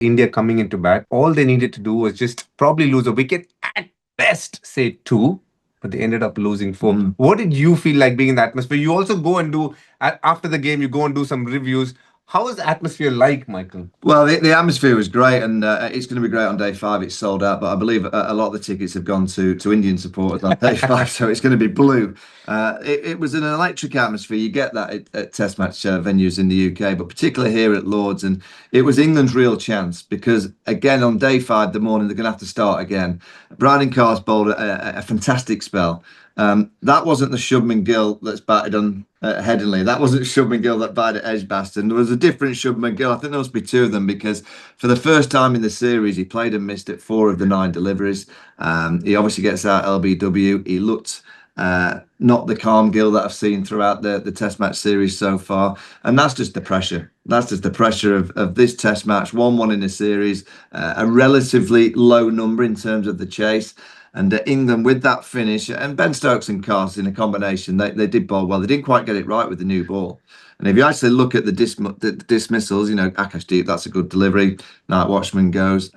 India coming into bat, all they needed to do was just probably lose a wicket at best, say two, but they ended up losing four. What did you feel like being in the atmosphere? You also go and do, after the game, you go and do some reviews. How is the atmosphere like, Michael? Well, the atmosphere was great, and it's going to be great on day 5. It's sold out, but I believe a lot of the tickets have gone to Indian supporters on day 5, so it's going to be blue. It was an electric atmosphere. You get that at Test match venues in the UK, but particularly here at Lord's, and it was England's real chance because again on day 5, the morning they're going to have to start again. Brydon Carr's bowled a fantastic spell. That wasn't the Shubman Gill that's batted on Headingley. That wasn't Shubman Gill that batted at Edgbaston. There was a different Shubman Gill. I think there must be 2 of them because for the first time in the series, he played and missed at 4 of the 9 deliveries. He obviously gets out LBW. He looked not the calm Gill that I've seen throughout the Test match series so far. And that's just the pressure. That's just the pressure of this Test match. 1-1 in a series, a relatively low number in terms of the chase. And England with that finish, and Ben Stokes and Carse in a combination, they did bowl well. They didn't quite get it right with the new ball. And if you actually look at the dismissals, Akash Deep, that's a good delivery. Night Watchman goes.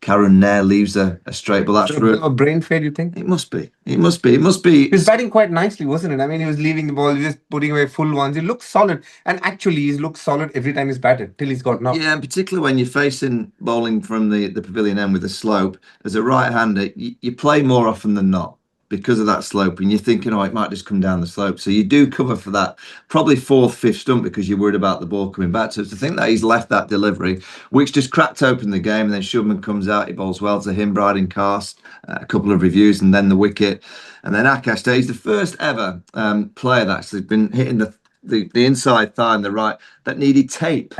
Karen Nair leaves a straight ball. That's a brain fade, you think? It must be. It must be. It must be. He was batting quite nicely, wasn't it? I mean, he was leaving the ball, just putting away full ones. He looks solid. And actually, he's looked solid every time he's batted, till he's got knocked. Yeah, and particularly when you're facing bowling from the pavilion end with a slope, as a right-hander, you play more often than not because of that slope, and you're thinking, oh, it might just come down the slope. So you do cover for that, probably 4th, 5th stump because you're worried about the ball coming back. So to think that he's left that delivery, which just cracked open the game, and then Shubman comes out, he bowls well to him, Brydon Carse, a couple of reviews, and then the wicket. And then Akash Day, he's the first ever player that's been hitting the inside thigh and the right that needed tape.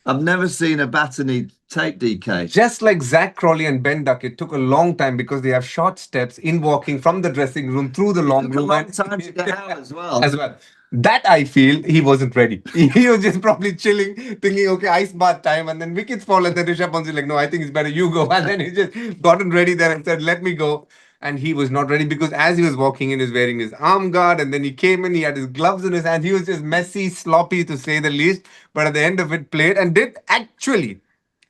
I've never seen a batter need tape, DK. Just like Zach Crawley and Ben Duck, it took a long time because they have short steps in walking from the dressing room through the long room. A long time to get out as well. That I feel he wasn't ready. He was just probably chilling, thinking, okay, ice bath time, and then wickets fall, and then Rishabh Pant's like, no, I think it's better you go. And then he just gotten ready there and said, let me go. And he was not ready because as he was walking in, he was wearing his arm guard, and then he came in, he had his gloves in his hand. He was just messy, sloppy to say the least. But at the end of it, played and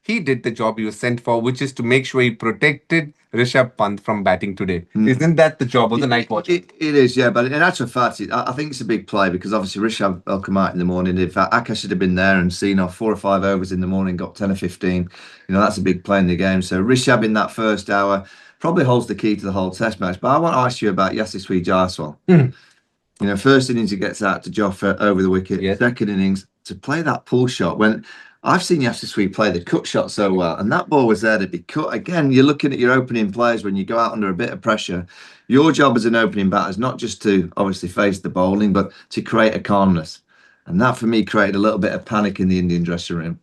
he did the job he was sent for, which is to make sure he protected Rishabh Pant from batting today. Isn't that the job of the night watch? It is, yeah. But in actual fact, I think it's a big play because obviously Rishabh will come out in the morning. In fact, Akash should have been there and seen off 4 or 5 overs in the morning, got 10 or 15. That's a big play in the game. So Rishabh in that first hour probably holds the key to the whole Test match. But I want to ask you about Yashasvi Jaiswal. First innings he gets out to Jofra over the wicket. Yes. Second innings to play that pull shot when I've seen Yashasvi play the cut shot so well, and that ball was there to be cut. Again, you're looking at your opening players when you go out under a bit of pressure. Your job as an opening batter is not just to obviously face the bowling, but to create a calmness. And that for me created a little bit of panic in the Indian dressing room.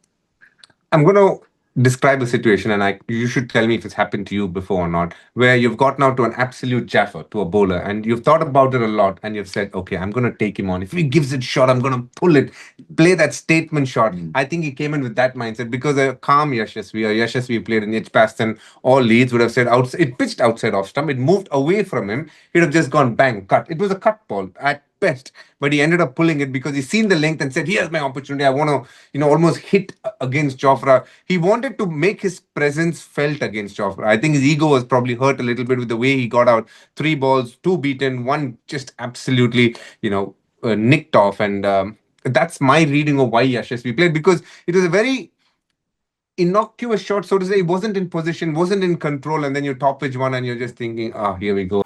I'm going to describe a situation, and you should tell me if it's happened to you before or not, where you've gotten out to an absolute jaffer, to a bowler, and you've thought about it a lot, and you've said, okay, I'm going to take him on. If he gives it shot, I'm going to pull it, play that statement shot. I think he came in with that mindset because a calm Yashasvi played in Edgbaston or Leeds would have said, it pitched outside off stump, it moved away from him, he'd have just gone bang, cut. It was a cut ball at best, but he ended up pulling it because he's seen the length and said, here's my opportunity. I want to, almost hit against Jofra. He wanted to make his presence felt against Jofra. I think his ego was probably hurt a little bit with the way he got out. 3 balls, 2 beaten, 1 just absolutely, nicked off. And that's my reading of why Yashasvi played, because it was a very innocuous shot, so to say. He wasn't in position, wasn't in control, and then you top pitch one and you're just thinking, here we go.